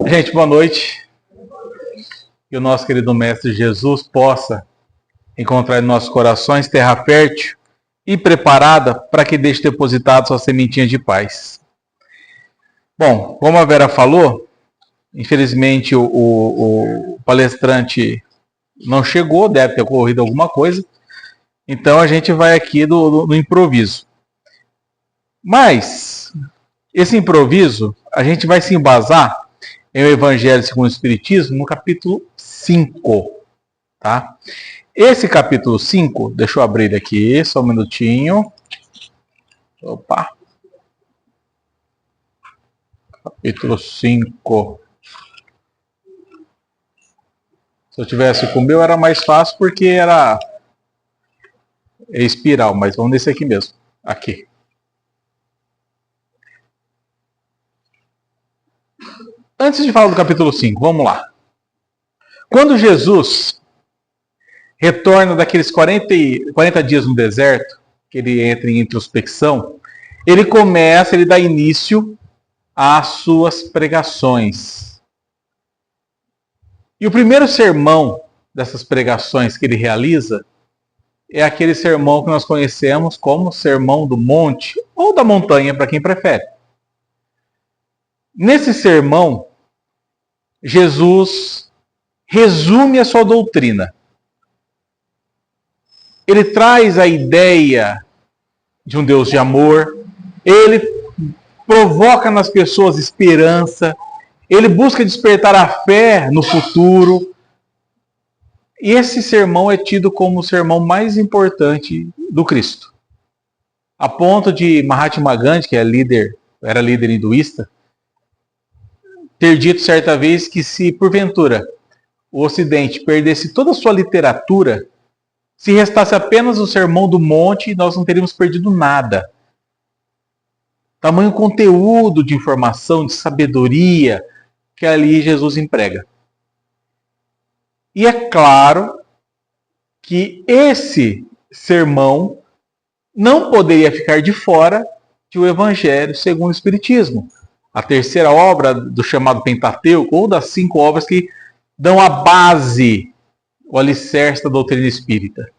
Gente, boa noite. Que o nosso querido Mestre Jesus possa encontrar em nossos corações terra fértil e preparada para que deixe depositado sua sementinha de paz. Bom, como a Vera falou, infelizmente o palestrante não chegou, deve ter ocorrido alguma coisa, então a gente vai aqui do improviso. Mas, esse improviso, a gente vai se embasar em o Evangelho segundo o Espiritismo, no capítulo 5, tá? Esse capítulo 5, deixa eu abrir aqui, só um minutinho. Opa! Capítulo 5. Se eu tivesse com o meu, era mais fácil, porque era espiral, mas vamos nesse aqui mesmo. Aqui. Antes de falar do capítulo 5, vamos lá. Quando Jesus retorna daqueles 40 dias no deserto, que ele entra em introspecção, ele dá início às suas pregações. E o primeiro sermão dessas pregações que ele realiza é aquele sermão que nós conhecemos como Sermão do Monte, ou da Montanha, para quem prefere. Nesse sermão, Jesus resume a sua doutrina. Ele traz a ideia de um Deus de amor, ele provoca nas pessoas esperança, ele busca despertar a fé no futuro. E esse sermão é tido como o sermão mais importante do Cristo. A ponto de Mahatma Gandhi, que era líder hinduísta, ter dito certa vez que se porventura o Ocidente perdesse toda a sua literatura, se restasse apenas o Sermão do Monte, nós não teríamos perdido nada. Tamanho conteúdo de informação, de sabedoria que ali Jesus emprega. E é claro que esse sermão não poderia ficar de fora do Evangelho segundo o Espiritismo. A terceira obra do chamado Pentateuco, ou das 5 obras que dão a base, o alicerce da doutrina espírita.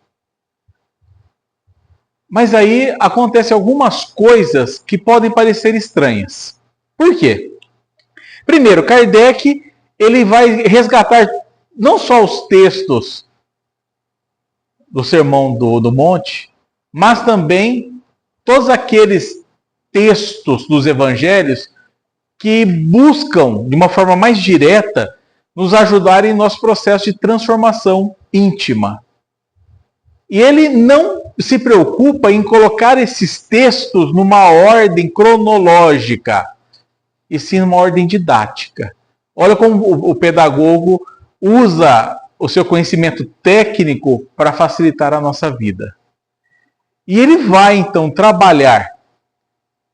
Mas aí acontecem algumas coisas que podem parecer estranhas. Por quê? Primeiro, Kardec ele vai resgatar não só os textos do Sermão do Monte, mas também todos aqueles textos dos evangelhos que buscam, de uma forma mais direta, nos ajudar em nosso processo de transformação íntima. E ele não se preocupa em colocar esses textos numa ordem cronológica, e sim numa ordem didática. Olha como o pedagogo usa o seu conhecimento técnico para facilitar a nossa vida. E ele vai, então, trabalhar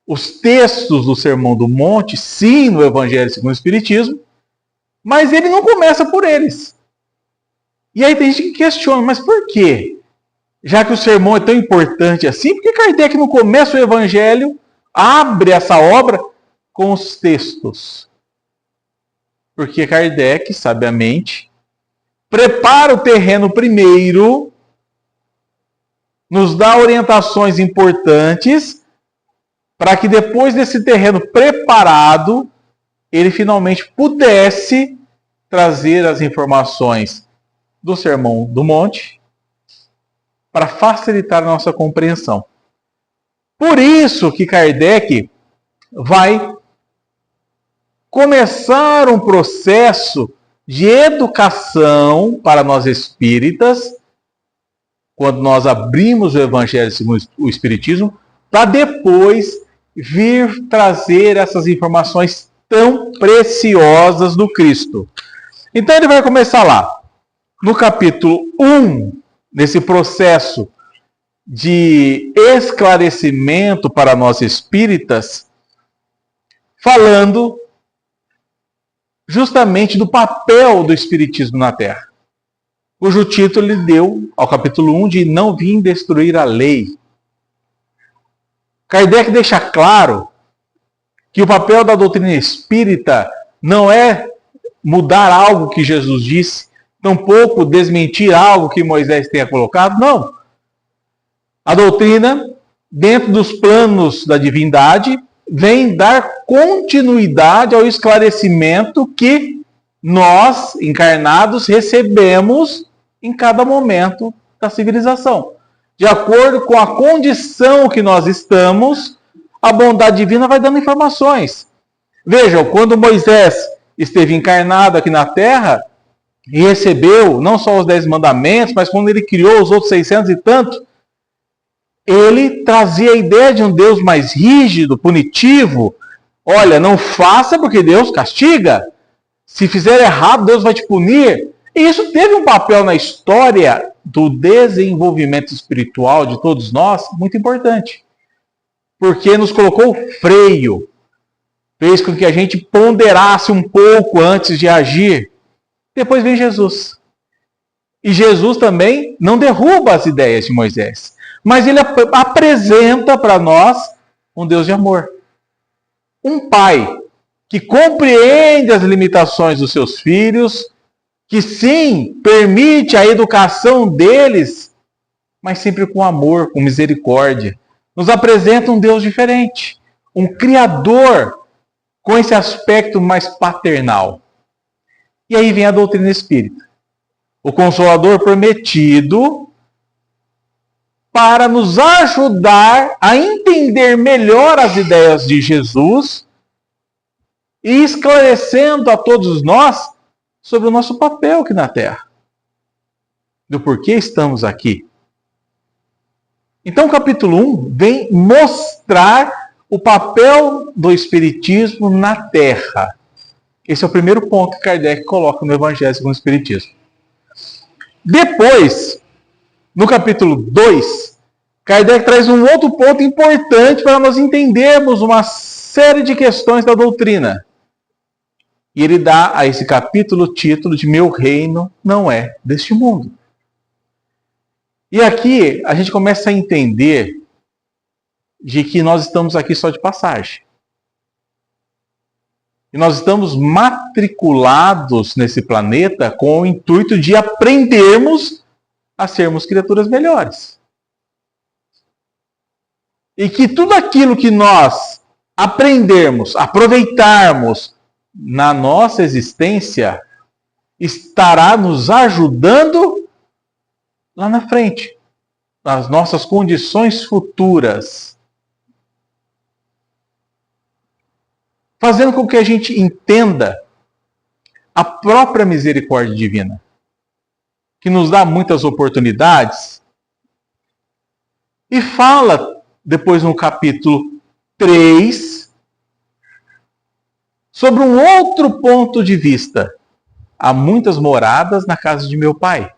os textos do Sermão do Monte, sim, no Evangelho segundo o Espiritismo, mas ele não começa por eles. E aí tem gente que questiona, mas por quê? Já que o sermão é tão importante assim, por que Kardec não começa o Evangelho, abre essa obra com os textos? Porque Kardec, sabiamente, prepara o terreno primeiro, nos dá orientações importantes, para que depois desse terreno preparado, ele finalmente pudesse trazer as informações do Sermão do Monte para facilitar a nossa compreensão. Por isso que Kardec vai começar um processo de educação para nós espíritas, quando nós abrimos o Evangelho segundo o Espiritismo, para depois vir trazer essas informações tão preciosas do Cristo. Então ele vai começar lá, no capítulo 1, nesse processo de esclarecimento para nós espíritas, falando justamente do papel do Espiritismo na Terra, cujo título ele deu ao capítulo 1 de Não Vim Destruir a Lei. Kardec deixa claro que o papel da doutrina espírita não é mudar algo que Jesus disse, tampouco desmentir algo que Moisés tenha colocado, não. A doutrina, dentro dos planos da divindade, vem dar continuidade ao esclarecimento que nós, encarnados, recebemos em cada momento da civilização. De acordo com a condição que nós estamos, a bondade divina vai dando informações. Vejam, quando Moisés esteve encarnado aqui na Terra e recebeu não só os 10 mandamentos, mas quando ele criou os outros 600 e tanto, ele trazia a ideia de um Deus mais rígido, punitivo. Olha, não faça porque Deus castiga. Se fizer errado, Deus vai te punir. E isso teve um papel na história do desenvolvimento espiritual de todos nós muito importante. Porque nos colocou freio. Fez com que a gente ponderasse um pouco antes de agir. Depois vem Jesus. E Jesus também não derruba as ideias de Moisés. Mas ele apresenta para nós um Deus de amor. Um pai que compreende as limitações dos seus filhos, que sim, permite a educação deles, mas sempre com amor, com misericórdia. Nos apresenta um Deus diferente, um Criador com esse aspecto mais paternal. E aí vem a doutrina espírita. O Consolador prometido para nos ajudar a entender melhor as ideias de Jesus e esclarecendo a todos nós sobre o nosso papel aqui na Terra, do porquê estamos aqui. Então, o capítulo 1 vem mostrar o papel do Espiritismo na Terra. Esse é o primeiro ponto que Kardec coloca no Evangelho segundo o Espiritismo. Depois, no capítulo 2, Kardec traz um outro ponto importante para nós entendermos uma série de questões da doutrina. E ele dá a esse capítulo o título de Meu Reino Não É Deste Mundo. E aqui a gente começa a entender de que nós estamos aqui só de passagem. E nós estamos matriculados nesse planeta com o intuito de aprendermos a sermos criaturas melhores. E que tudo aquilo que nós aprendermos, aproveitarmos na nossa existência, estará nos ajudando lá na frente, nas nossas condições futuras. Fazendo com que a gente entenda a própria misericórdia divina, que nos dá muitas oportunidades, e fala, depois no capítulo 3, sobre um outro ponto de vista. Há muitas moradas na casa de meu Pai.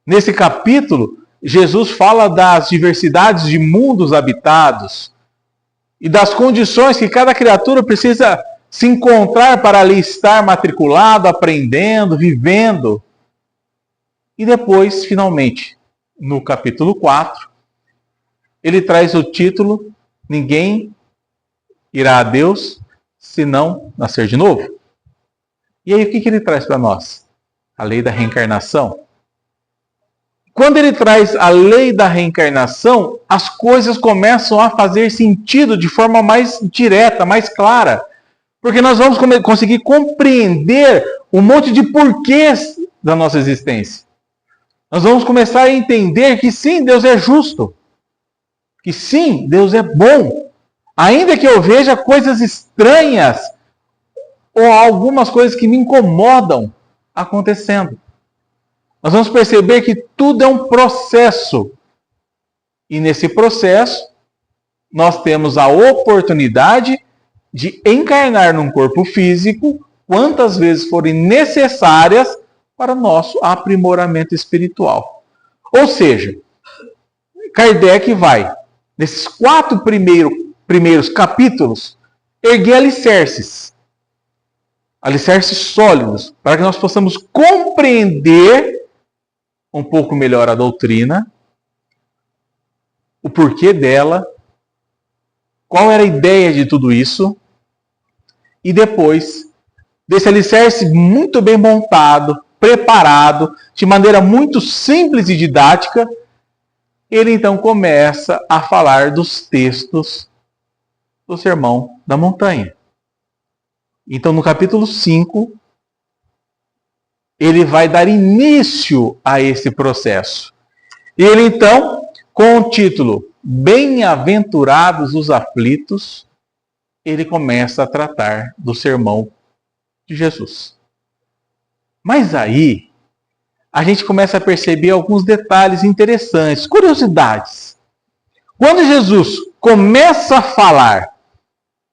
Nesse capítulo, Jesus fala das diversidades de mundos habitados e das condições que cada criatura precisa se encontrar para ali estar matriculado, aprendendo, vivendo. E depois, finalmente, no capítulo 4, ele traz o título Ninguém irá a Deus se não nascer de novo. E aí o que ele traz para nós? A lei da reencarnação. Quando ele traz a lei da reencarnação, as coisas começam a fazer sentido de forma mais direta, mais clara. Porque nós vamos conseguir compreender um monte de porquês da nossa existência. Nós vamos começar a entender que sim, Deus é justo. Que sim, Deus é bom. Ainda que eu veja coisas estranhas ou algumas coisas que me incomodam acontecendo. Nós vamos perceber que tudo é um processo. E nesse processo, nós temos a oportunidade de encarnar num corpo físico quantas vezes forem necessárias para o nosso aprimoramento espiritual. Ou seja, Kardec vai, nesses 4 primeiros capítulos, erguer alicerces sólidos, para que nós possamos compreender um pouco melhor a doutrina, o porquê dela, qual era a ideia de tudo isso, E depois desse alicerce muito bem montado, preparado, de maneira muito simples e didática, ele então começa a falar dos textos do Sermão da Montanha. Então, no capítulo 5, ele vai dar início a esse processo. E ele então, com o título Bem-aventurados os aflitos, ele começa a tratar do sermão de Jesus. Mas aí, a gente começa a perceber alguns detalhes interessantes, curiosidades. Quando Jesus começa a falar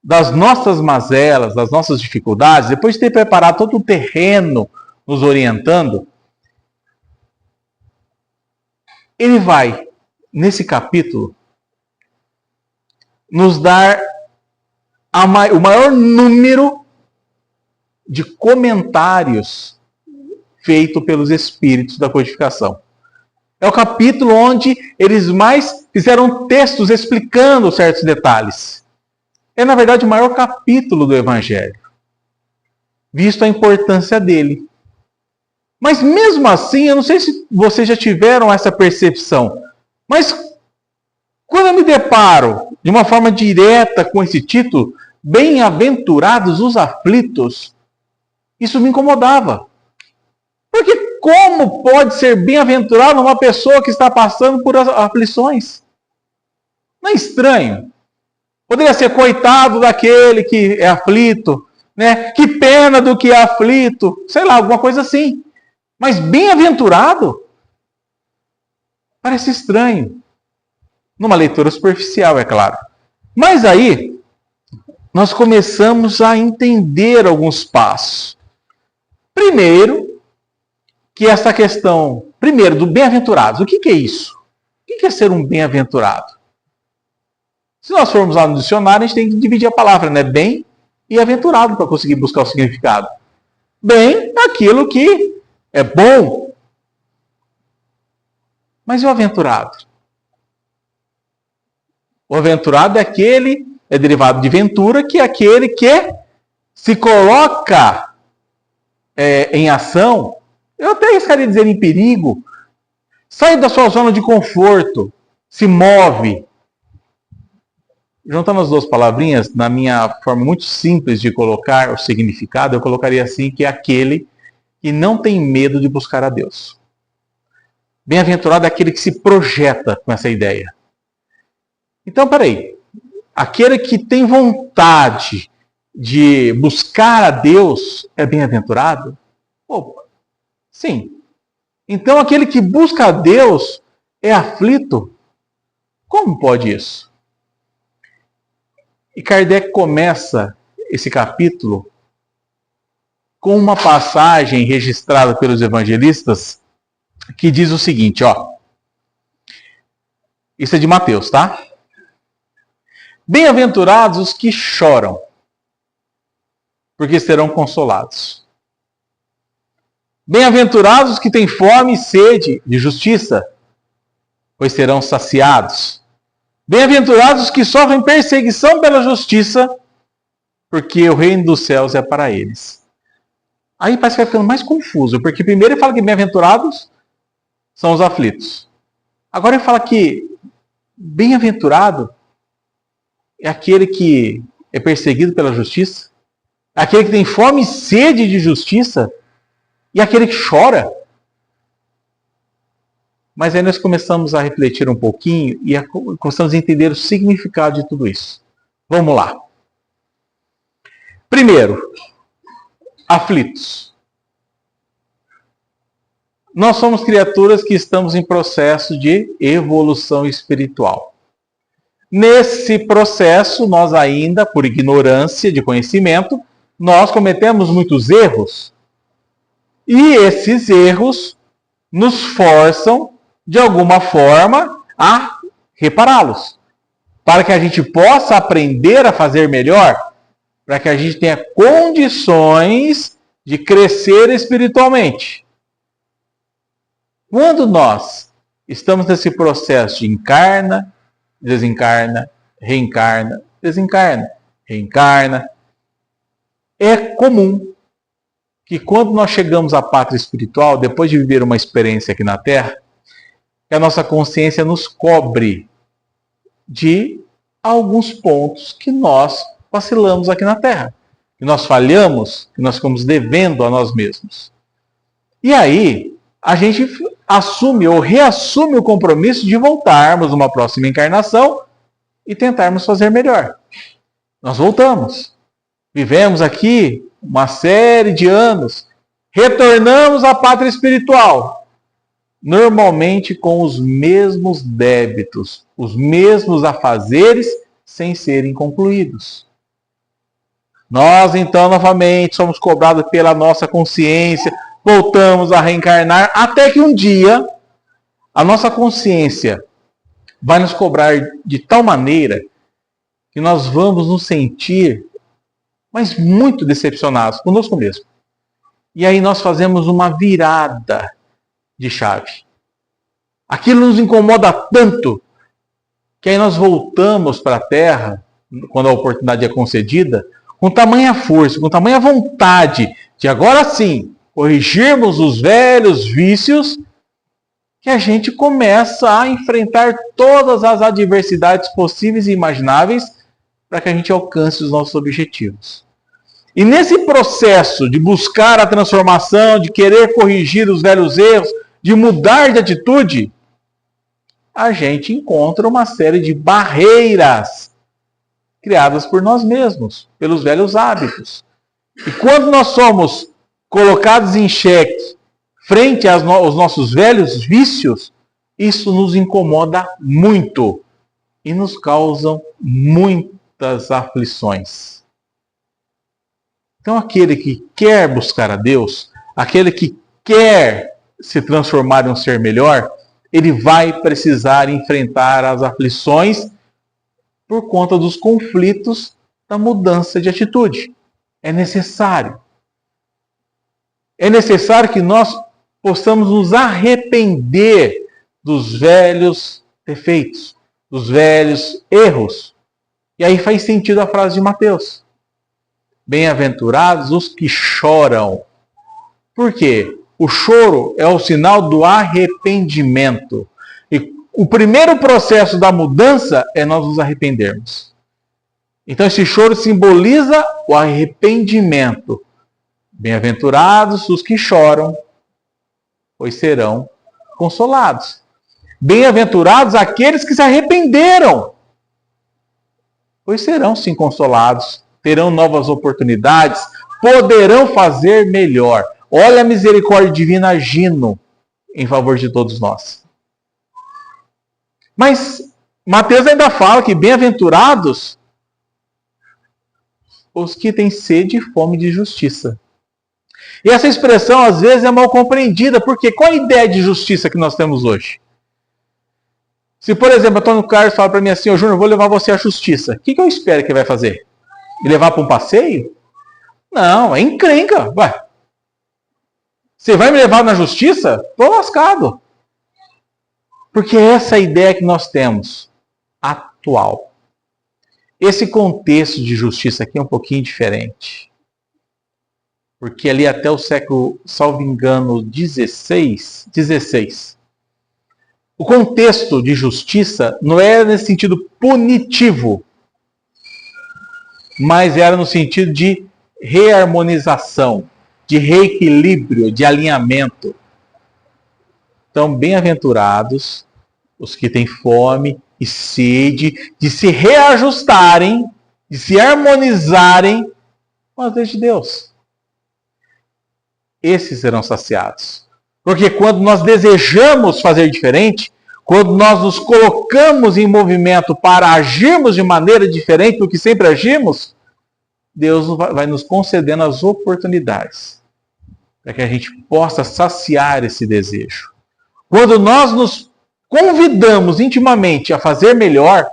das nossas mazelas, das nossas dificuldades, depois de ter preparado todo o terreno nos orientando, ele vai, nesse capítulo, nos dar o maior número de comentários feito pelos espíritos da codificação. É o capítulo onde eles mais fizeram textos explicando certos detalhes. É, na verdade, o maior capítulo do Evangelho, visto a importância dele. Mas mesmo assim, eu não sei se vocês já tiveram essa percepção, mas quando eu me deparo de uma forma direta com esse título, Bem-aventurados os aflitos, isso me incomodava. Porque como pode ser bem-aventurado uma pessoa que está passando por aflições? Não é estranho? Poderia ser coitado daquele que é aflito, né? Que pena do que é aflito, sei lá, alguma coisa assim. Mas bem-aventurado? Parece estranho. Numa leitura superficial, é claro. Mas aí, nós começamos a entender alguns passos. Primeiro, que essa questão, primeiro, do bem-aventurados. O que é isso? O que é ser um bem-aventurado? Se nós formos lá no dicionário, a gente tem que dividir a palavra, né? Bem e aventurado, para conseguir buscar o significado. Bem é aquilo que é bom. Mas e o aventurado? O aventurado é aquele, é derivado de ventura, que é aquele que se coloca em ação, eu até arriscaria dizer em perigo, sai da sua zona de conforto, se move. Juntando as duas palavrinhas, na minha forma muito simples de colocar o significado, eu colocaria assim, que é aquele que não tem medo de buscar a Deus. Bem-aventurado é aquele que se projeta com essa ideia. Então, peraí, aquele que tem vontade de buscar a Deus é bem-aventurado? Opa, sim. Então, aquele que busca a Deus é aflito? Como pode isso? E Kardec começa esse capítulo com uma passagem registrada pelos evangelistas que diz o seguinte, ó. Isso é de Mateus, tá? Bem-aventurados os que choram, porque serão consolados. Bem-aventurados os que têm fome e sede de justiça, pois serão saciados. Bem-aventurados os que sofrem perseguição pela justiça, porque o reino dos céus é para eles. Aí parece que vai ficando mais confuso, porque primeiro ele fala que bem-aventurados são os aflitos. Agora ele fala que bem-aventurado é aquele que é perseguido pela justiça, aquele que tem fome e sede de justiça, e aquele que chora. Mas aí nós começamos a refletir um pouquinho e começamos a entender o significado de tudo isso. Vamos lá. Primeiro, aflitos. Nós somos criaturas que estamos em processo de evolução espiritual. Nesse processo, nós ainda, por ignorância de conhecimento, nós cometemos muitos erros. E esses erros nos forçam, de alguma forma, a repará-los. Para que a gente possa aprender a fazer melhor, para que a gente tenha condições de crescer espiritualmente. Quando nós estamos nesse processo de encarna, desencarna, reencarna, desencarna, reencarna, É comum que quando nós chegamos à pátria espiritual, depois de viver uma experiência aqui na Terra, que a nossa consciência nos cobre de alguns pontos que nós vacilamos aqui na Terra, que nós falhamos, que nós ficamos devendo a nós mesmos. E aí, a gente assume ou reassume o compromisso de voltarmos numa próxima encarnação e tentarmos fazer melhor. Nós voltamos. Vivemos aqui uma série de anos. Retornamos à pátria espiritual. Normalmente com os mesmos débitos, os mesmos afazeres, sem serem concluídos. Nós, então, novamente, somos cobrados pela nossa consciência, voltamos a reencarnar, até que um dia a nossa consciência vai nos cobrar de tal maneira que nós vamos nos sentir, mas muito decepcionados conosco mesmo. E aí nós fazemos uma virada de chave. Aquilo nos incomoda tanto que aí nós voltamos para a Terra, quando a oportunidade é concedida, com tamanha força, com tamanha vontade de agora sim corrigirmos os velhos vícios, que a gente começa a enfrentar todas as adversidades possíveis e imagináveis para que a gente alcance os nossos objetivos. E nesse processo de buscar a transformação, de querer corrigir os velhos erros, de mudar de atitude, a gente encontra uma série de barreiras criadas por nós mesmos, pelos velhos hábitos. E quando nós somos colocados em xeque frente aos nossos velhos vícios, isso nos incomoda muito e nos causa muitas aflições. Então, aquele que quer buscar a Deus, aquele que quer se transformar em um ser melhor, ele vai precisar enfrentar as aflições por conta dos conflitos da mudança de atitude. É necessário. É necessário que nós possamos nos arrepender dos velhos defeitos, dos velhos erros. E aí faz sentido a frase de Mateus. Bem-aventurados os que choram. Por quê? O choro é o sinal do arrependimento. E o primeiro processo da mudança é nós nos arrependermos. Então esse choro simboliza o arrependimento. Bem-aventurados os que choram, pois serão consolados. Bem-aventurados aqueles que se arrependeram, pois serão sim consolados, terão novas oportunidades, poderão fazer melhor. Olha a misericórdia divina agindo em favor de todos nós. Mas Mateus ainda fala que bem-aventurados os que têm sede e fome de justiça. E essa expressão às vezes é mal compreendida, porque qual a ideia de justiça que nós temos hoje? Se, por exemplo, Antônio Carlos fala para mim assim, Júnior, vou levar você à justiça. O que eu espero que ele vai fazer? Me levar para um passeio? Não, é encrenca. Vai. Você vai me levar na justiça? Estou lascado. Porque essa é a ideia que nós temos atual. Esse contexto de justiça aqui é um pouquinho diferente. Porque ali até o século, salvo engano, 16, o contexto de justiça não era nesse sentido punitivo, mas era no sentido de reharmonização, de reequilíbrio, de alinhamento. Então, bem-aventurados os que têm fome e sede de se reajustarem, de se harmonizarem com as leis de Deus. Esses serão saciados. Porque quando nós desejamos fazer diferente, quando nós nos colocamos em movimento para agirmos de maneira diferente do que sempre agimos, Deus vai nos concedendo as oportunidades para que a gente possa saciar esse desejo. Quando nós nos convidamos intimamente a fazer melhor,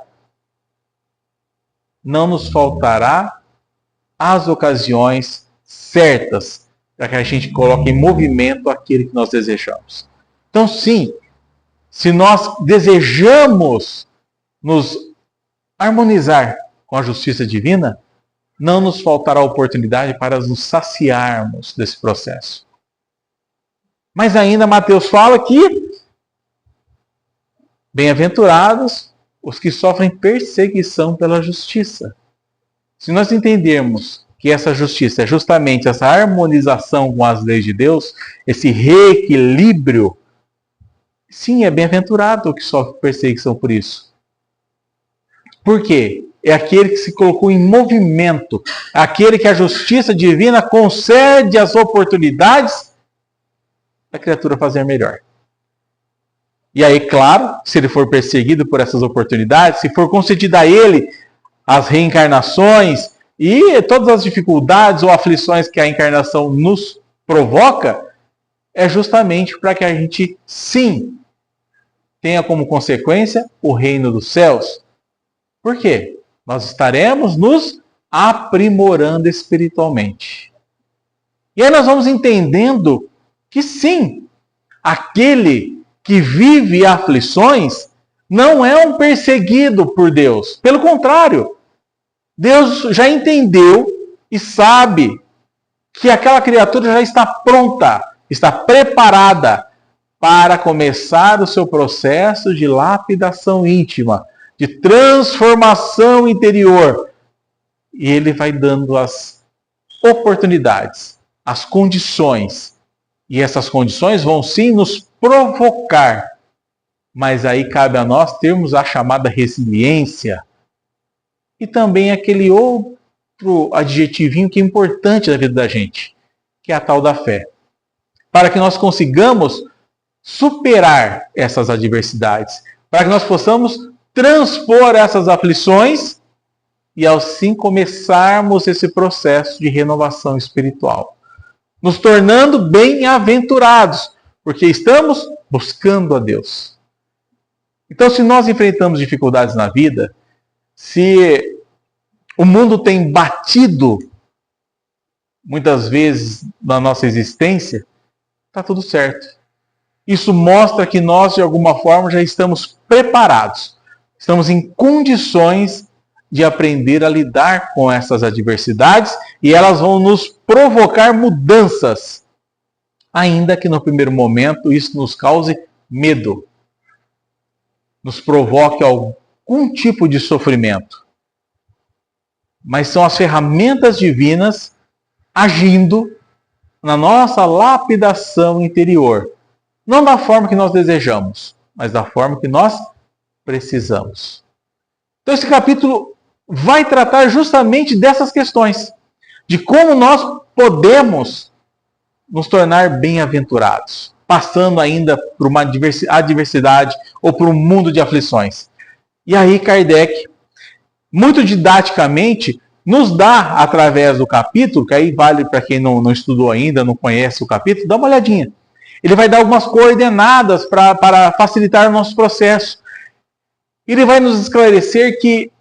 não nos faltará as ocasiões certas para que a gente coloque em movimento aquilo que nós desejamos. Então, sim, se nós desejamos nos harmonizar com a justiça divina, não nos faltará oportunidade para nos saciarmos desse processo. Mas ainda Mateus fala que bem-aventurados os que sofrem perseguição pela justiça. Se nós entendermos que essa justiça é justamente essa harmonização com as leis de Deus, esse reequilíbrio, sim, é bem-aventurado o que sofre perseguição por isso. Por quê? É aquele que se colocou em movimento, aquele que a justiça divina concede as oportunidades da criatura fazer melhor. E aí, claro, se ele for perseguido por essas oportunidades, se for concedida a ele as reencarnações e todas as dificuldades ou aflições que a encarnação nos provoca, é justamente para que a gente, sim, tenha como consequência o reino dos céus. Por quê? Nós estaremos nos aprimorando espiritualmente. E aí nós vamos entendendo que sim, aquele que vive aflições não é um perseguido por Deus. Pelo contrário, Deus já entendeu e sabe que aquela criatura já está pronta, está preparada para começar o seu processo de lapidação íntima, de transformação interior. E ele vai dando as oportunidades, as condições. E essas condições vão sim nos provocar. Mas aí cabe a nós termos a chamada resiliência. E também aquele outro adjetivinho que é importante na vida da gente, que é a tal da fé. Para que nós consigamos superar essas adversidades, para que nós possamos transpor essas aflições e assim começarmos esse processo de renovação espiritual, nos tornando bem-aventurados, porque estamos buscando a Deus. Então, se nós enfrentamos dificuldades na vida, se o mundo tem batido muitas vezes na nossa existência, está tudo certo. Isso mostra que nós, de alguma forma, já estamos preparados. Estamos em condições de aprender a lidar com essas adversidades e elas vão nos provocar mudanças, ainda que no primeiro momento isso nos cause medo, nos provoque algum tipo de sofrimento. Mas são as ferramentas divinas agindo na nossa lapidação interior. Não da forma que nós desejamos, mas da forma que nós precisamos. Então esse capítulo vai tratar justamente dessas questões, de como nós podemos nos tornar bem-aventurados, passando ainda por uma adversidade ou por um mundo de aflições. E aí Kardec, muito didaticamente, nos dá, através do capítulo, que aí vale para quem não estudou ainda, não conhece o capítulo, dá uma olhadinha. Ele vai dar algumas coordenadas para facilitar o nosso processo. Ele vai nos esclarecer que,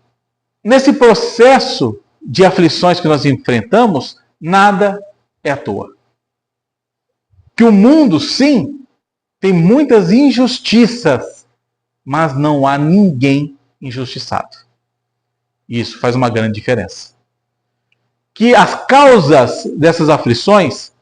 nesse processo de aflições que nós enfrentamos, nada é à toa. Que o mundo, sim, tem muitas injustiças, mas não há ninguém injustiçado. E isso faz uma grande diferença. Que as causas dessas aflições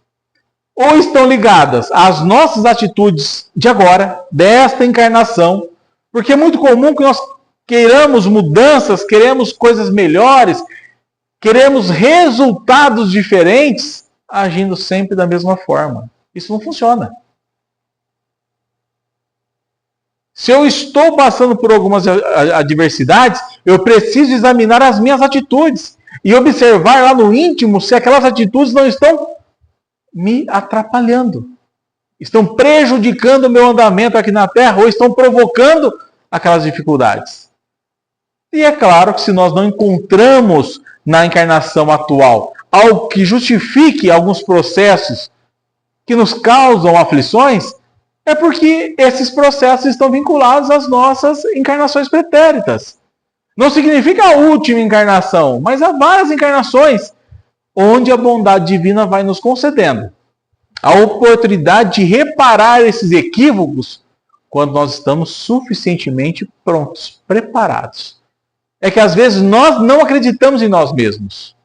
ou estão ligadas às nossas atitudes de agora, desta encarnação, porque é muito comum que nós queiramos mudanças, queremos coisas melhores, queremos resultados diferentes, agindo sempre da mesma forma. Isso não funciona. Se eu estou passando por algumas adversidades, eu preciso examinar as minhas atitudes e observar lá no íntimo se aquelas atitudes não estão me atrapalhando, estão prejudicando o meu andamento aqui na Terra ou estão provocando aquelas dificuldades. E é claro que se nós não encontramos na encarnação atual algo que justifique alguns processos que nos causam aflições, é porque esses processos estão vinculados às nossas encarnações pretéritas. Não significa a última encarnação, mas há várias encarnações onde a bondade divina vai nos concedendo a oportunidade de reparar esses equívocos quando nós estamos suficientemente prontos, preparados. É que às vezes nós não acreditamos em nós mesmos.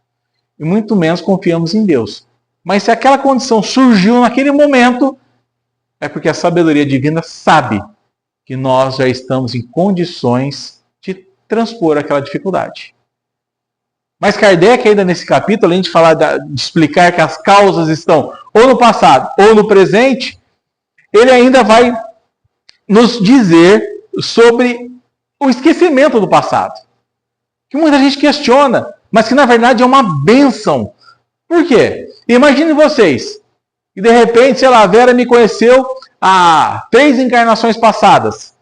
e muito menos confiamos em Deus. Mas se aquela condição surgiu naquele momento, é porque a sabedoria divina sabe que nós já estamos em condições de transpor aquela dificuldade. Mas Kardec, ainda nesse capítulo, além de falar de explicar que as causas estão ou no passado ou no presente, ele ainda vai nos dizer sobre o esquecimento do passado. Que muita gente questiona, mas que na verdade é uma bênção. Por quê? Imagine vocês, que de repente, sei lá, a Vera me conheceu há 3 encarnações passadas,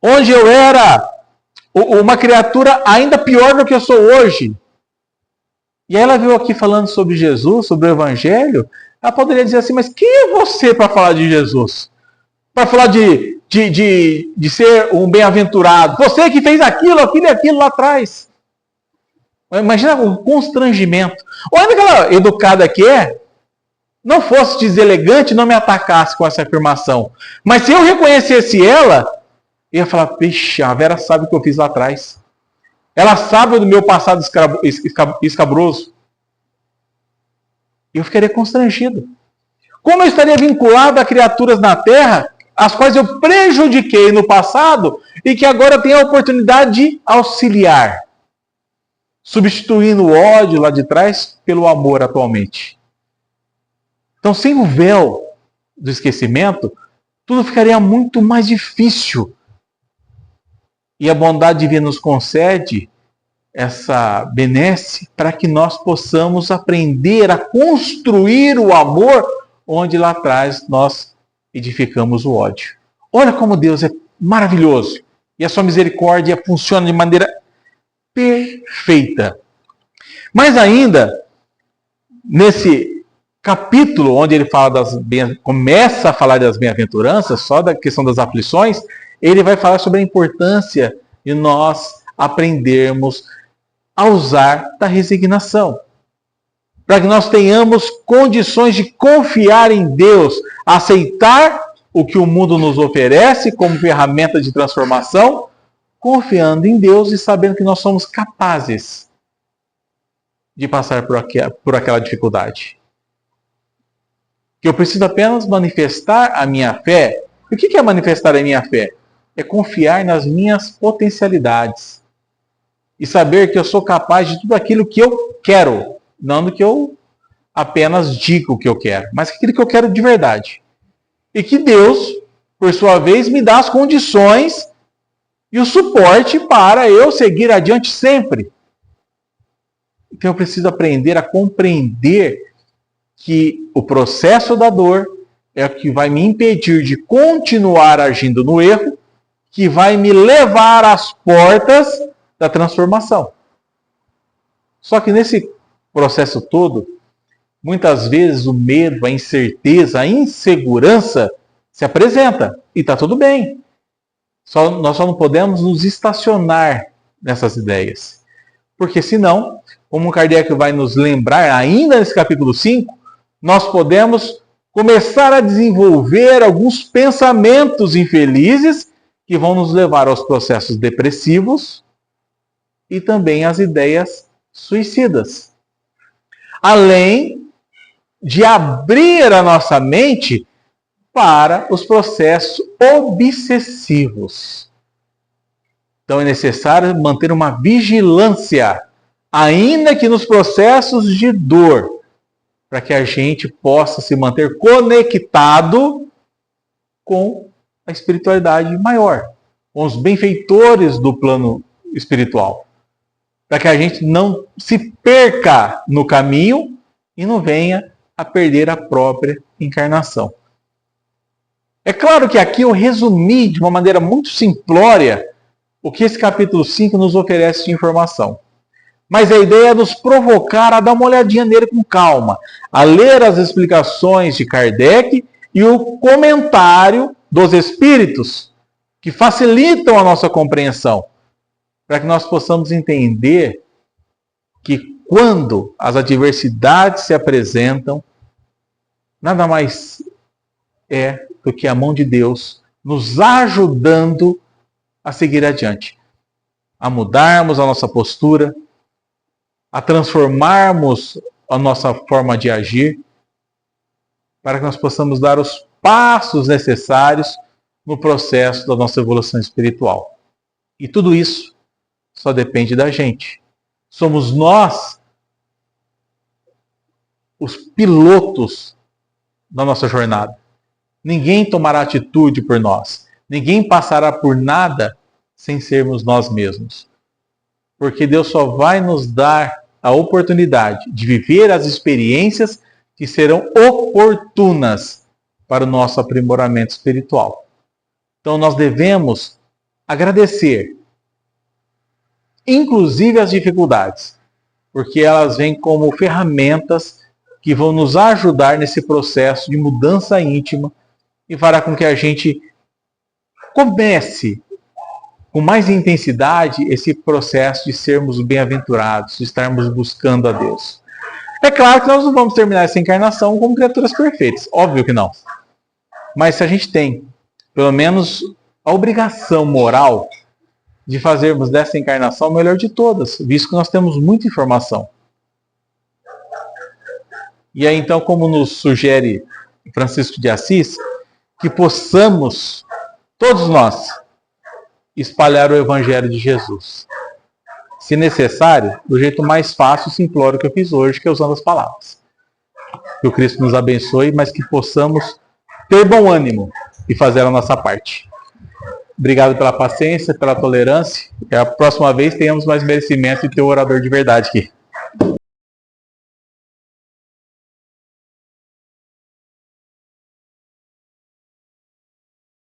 onde eu era uma criatura ainda pior do que eu sou hoje. E aí ela veio aqui falando sobre Jesus, sobre o Evangelho. Ela poderia dizer assim, mas quem é você para falar de Jesus? Para falar de ser um bem-aventurado? Você que fez aquilo e aquilo lá atrás. Imagina o constrangimento. Olha aquela educada que é, não fosse deselegante, não me atacasse com essa afirmação. Mas se eu reconhecesse ela, eu ia falar, vixe, a Vera sabe o que eu fiz lá atrás. Ela sabe do meu passado escabroso. Eu ficaria constrangido. Como eu estaria vinculado a criaturas na Terra, as quais eu prejudiquei no passado e que agora tenho a oportunidade de auxiliar, substituindo o ódio lá de trás pelo amor atualmente. Então, sem o véu do esquecimento, tudo ficaria muito mais difícil. E a bondade divina nos concede essa benesse para que nós possamos aprender a construir o amor onde lá atrás nós edificamos o ódio. Olha como Deus é maravilhoso e a sua misericórdia funciona de maneira perfeita. Mas ainda, nesse capítulo onde ele fala começa a falar das bem-aventuranças, só da questão das aflições, ele vai falar sobre a importância de nós aprendermos a usar da resignação. Para que nós tenhamos condições de confiar em Deus, aceitar o que o mundo nos oferece como ferramenta de transformação, confiando em Deus e sabendo que nós somos capazes de passar por aquela dificuldade. Que eu preciso apenas manifestar a minha fé. E o que é manifestar a minha fé? É confiar nas minhas potencialidades. E saber que eu sou capaz de tudo aquilo que eu quero. Não do que eu apenas digo que eu quero, mas aquilo que eu quero de verdade. E que Deus, por sua vez, me dá as condições e o suporte para eu seguir adiante sempre. Então eu preciso aprender a compreender que o processo da dor é o que vai me impedir de continuar agindo no erro, que vai me levar às portas da transformação. Só que nesse processo todo, muitas vezes o medo, a incerteza, a insegurança se apresenta. E está tudo bem. Nós só não podemos nos estacionar nessas ideias. Porque senão, como o Kardec vai nos lembrar ainda nesse capítulo 5, nós podemos começar a desenvolver alguns pensamentos infelizes que vão nos levar aos processos depressivos e também às ideias suicidas. Além de abrir a nossa mente para os processos obsessivos. Então é necessário manter uma vigilância, ainda que nos processos de dor, para que a gente possa se manter conectado com a espiritualidade maior, com os benfeitores do plano espiritual. Para que a gente não se perca no caminho e não venha a perder a própria encarnação. É claro que aqui eu resumi de uma maneira muito simplória o que esse capítulo 5 nos oferece de informação. Mas a ideia é nos provocar a dar uma olhadinha nele com calma, a ler as explicações de Kardec e o comentário dos Espíritos, que facilitam a nossa compreensão, para que nós possamos entender que quando as adversidades se apresentam, nada mais é do que a mão de Deus nos ajudando a seguir adiante, a mudarmos a nossa postura, a transformarmos a nossa forma de agir, para que nós possamos dar os passos necessários no processo da nossa evolução espiritual. E tudo isso só depende da gente. Somos nós os pilotos da nossa jornada. Ninguém tomará atitude por nós. Ninguém passará por nada sem sermos nós mesmos. Porque Deus só vai nos dar a oportunidade de viver as experiências que serão oportunas para o nosso aprimoramento espiritual. Então nós devemos agradecer, inclusive as dificuldades, porque elas vêm como ferramentas que vão nos ajudar nesse processo de mudança íntima e fará com que a gente comece com mais intensidade esse processo de sermos bem-aventurados, de estarmos buscando a Deus. É claro que nós não vamos terminar essa encarnação como criaturas perfeitas, óbvio que não. Mas se a gente tem, pelo menos, a obrigação moral de fazermos dessa encarnação a melhor de todas, visto que nós temos muita informação. E aí, então, como nos sugere Francisco de Assis, que possamos, todos nós, espalhar o Evangelho de Jesus. Se necessário, do jeito mais fácil e simplório que eu fiz hoje, que é usando as palavras. Que o Cristo nos abençoe, mas que possamos ter bom ânimo e fazer a nossa parte. Obrigado pela paciência, pela tolerância. E a próxima vez tenhamos mais merecimento de ter um orador de verdade aqui.